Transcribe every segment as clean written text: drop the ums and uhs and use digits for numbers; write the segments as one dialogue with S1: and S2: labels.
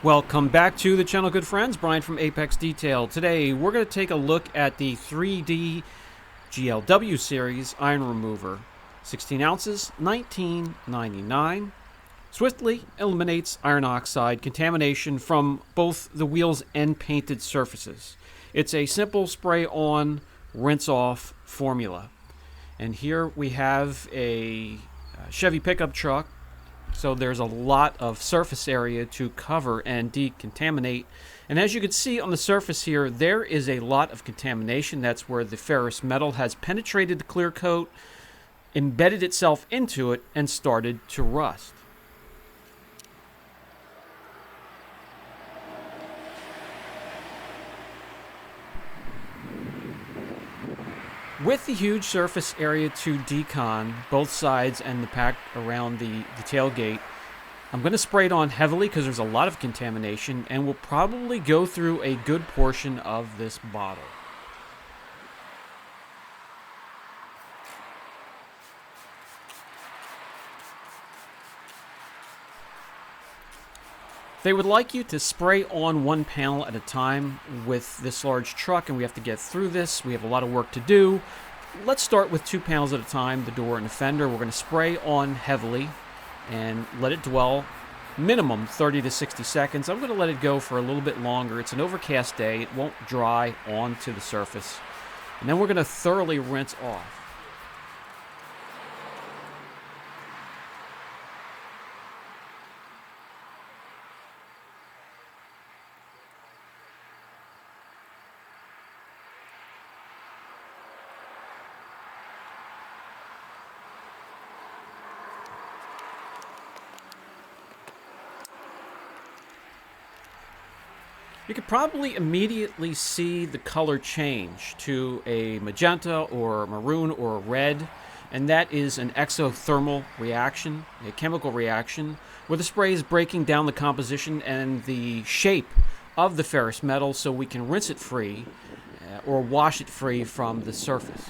S1: Welcome back to the channel, good friends. Brian from Apex Detail. Today, we're going to take a look at the 3D GLW Series Iron Remover. 16 ounces, $19.99. Swiftly eliminates iron oxide contamination from both the wheels and painted surfaces. It's a simple spray-on, rinse-off formula. And here we have a Chevy pickup truck. So there's a lot of surface area to cover and decontaminate. And as you can see on the surface here, there is a lot of contamination. That's where the ferrous metal has penetrated the clear coat, embedded itself into it, and started to rust. With the huge surface area to decon, both sides and the pack around the tailgate, I'm going to spray it on heavily because there's a lot of contamination, and we'll probably go through a good portion of this bottle. They would like you to spray on one panel at a time with this large truck, and we have to get through this. We have a lot of work to do. Let's start with 2 panels at a time, the door and the fender. We're going to spray on heavily and let it dwell minimum 30 to 60 seconds. I'm going to let it go for a little bit longer. It's an overcast day. It won't dry onto the surface. And then we're going to thoroughly rinse off. You could probably immediately see the color change to a magenta or maroon or red, and that is an exothermal reaction, a chemical reaction, where the spray is breaking down the composition and the shape of the ferrous metal so we can rinse it free or wash it free from the surface.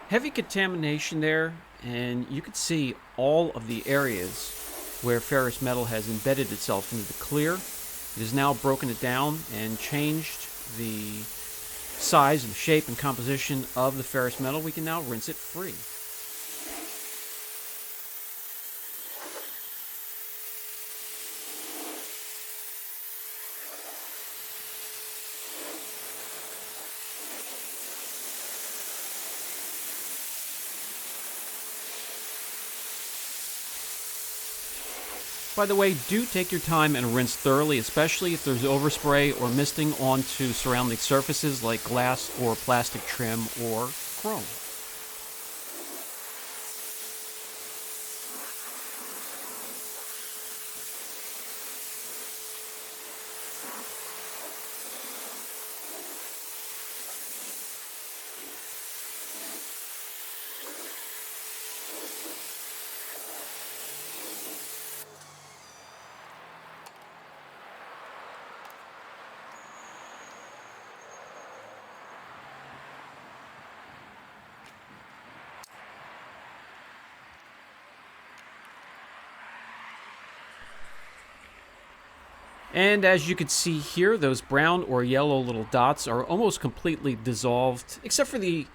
S1: Heavy contamination there, and you can see all of the areas where ferrous metal has embedded itself into the clear. It has now broken it down and changed the size and shape and composition of the ferrous metal. We can now rinse it free. By the way, do take your time and rinse thoroughly, especially if there's overspray or misting onto surrounding surfaces like glass or plastic trim or chrome. And as you can see here, those brown or yellow little dots are almost completely dissolved, except for the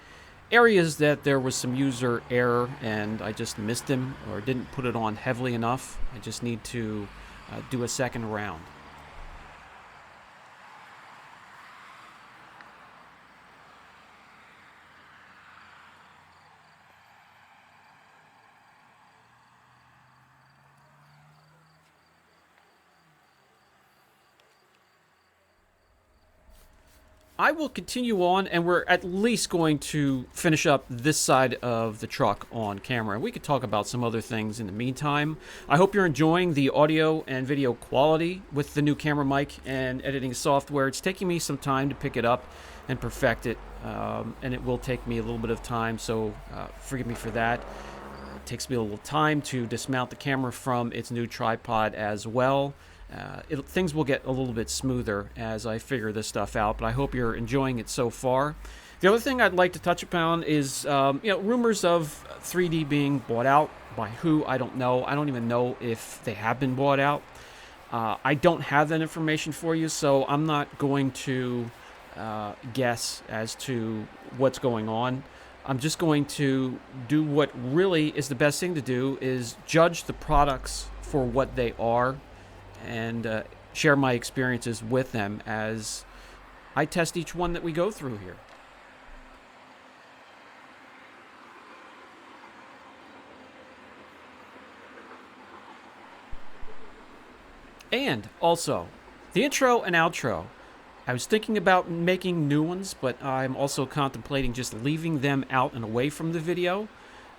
S1: areas that there was some user error and I just missed them or didn't put it on heavily enough. I just need to do a second round. I will continue on, and we're at least going to finish up this side of the truck on camera. We could talk about some other things in the meantime. I hope you're enjoying the audio and video quality with the new camera mic and editing software. It's taking me some time to pick it up and perfect it, and it will take me a little bit of time, so forgive me for that. It takes me a little time to dismount the camera from its new tripod as well. things will get a little bit smoother as I figure this stuff out, but I hope you're enjoying it so far. The other thing I'd like to touch upon is rumors of 3D being bought out. By who, I don't know. I don't even know if they have been bought out. I don't have that information for you, so I'm not going to guess as to what's going on. I'm just going to do what really is the best thing to do, is judge the products for what they are and share my experiences with them as I test each one that we go through here. And also, the intro and outro. I was thinking about making new ones, but I'm also contemplating just leaving them out and away from the video.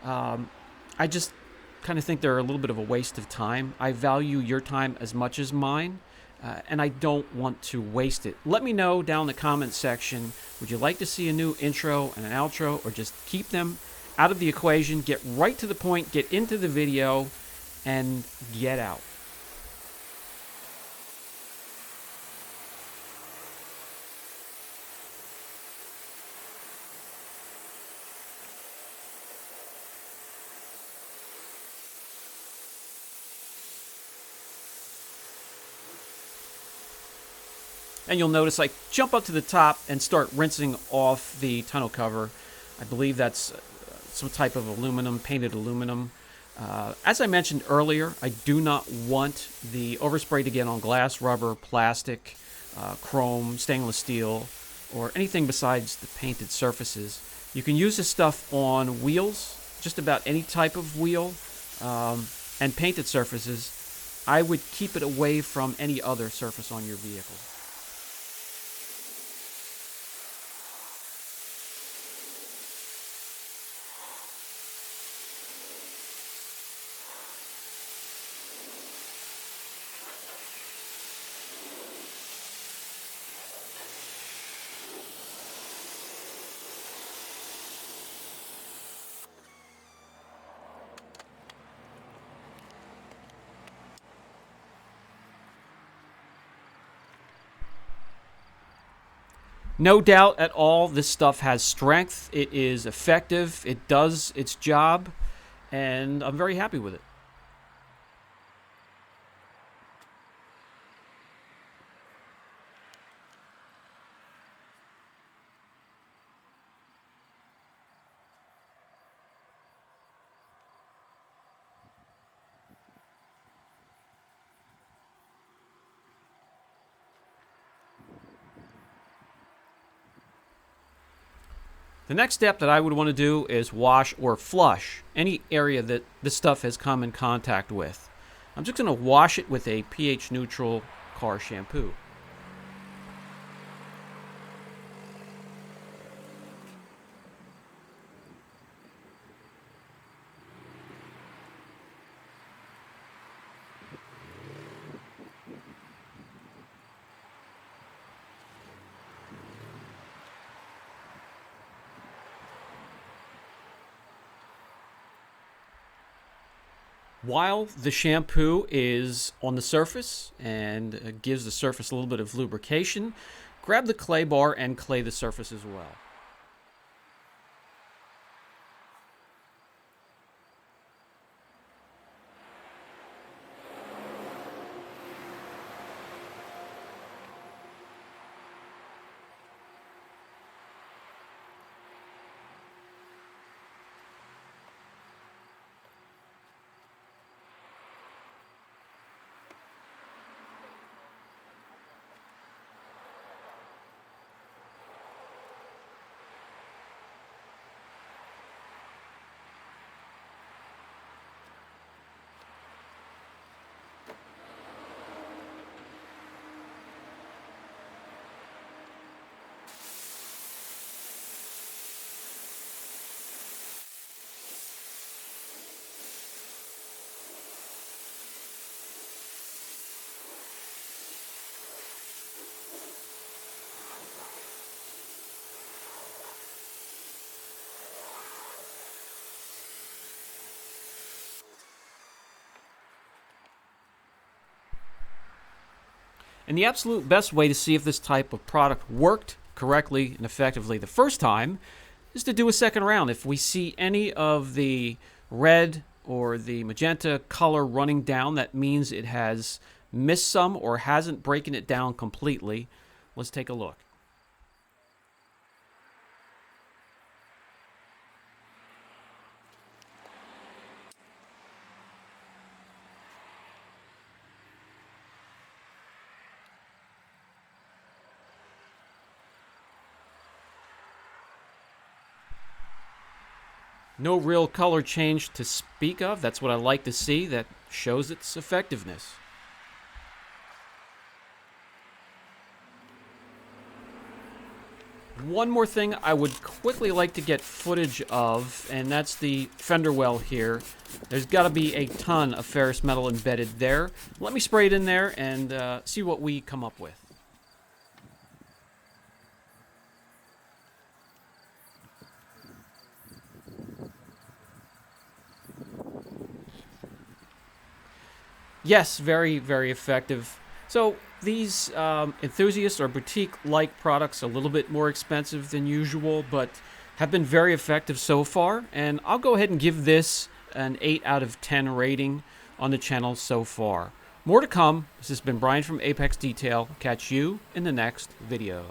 S1: I just kind of think they're a little bit of a waste of time. I value your time as much as mine, and I don't want to waste it. Let me know down in the comments section, would you like to see a new intro and an outro, or just keep them out of the equation, get right to the point, get into the video, and get out. And you'll notice I jump up to the top and start rinsing off the tonneau cover. I believe that's some type of aluminum, painted aluminum. As I mentioned earlier, I do not want the overspray to get on glass, rubber, plastic, chrome, stainless steel, or anything besides the painted surfaces. You can use this stuff on wheels, just about any type of wheel, and painted surfaces. I would keep it away from any other surface on your vehicle. No doubt at all, this stuff has strength. It is effective. It does its job, and I'm very happy with it. The next step that I would want to do is wash or flush any area that this stuff has come in contact with. I'm just going to wash it with a pH neutral car shampoo. While the shampoo is on the surface and gives the surface a little bit of lubrication, grab the clay bar and clay the surface as well. And the absolute best way to see if this type of product worked correctly and effectively the first time is to do a second round. If we see any of the red or the magenta color running down, that means it has missed some or hasn't broken it down completely. Let's take a look. No real color change to speak of. That's what I like to see. That shows its effectiveness. One more thing I would quickly like to get footage of, and that's the fender well here. There's got to be a ton of ferrous metal embedded there. Let me spray it in there and see what we come up with. Yes, very, very effective. So these enthusiast or boutique-like products are a little bit more expensive than usual, but have been very effective so far. And I'll go ahead and give this an 8 out of 10 rating on the channel so far. More to come. This has been Brian from Apex Detail. Catch you in the next video.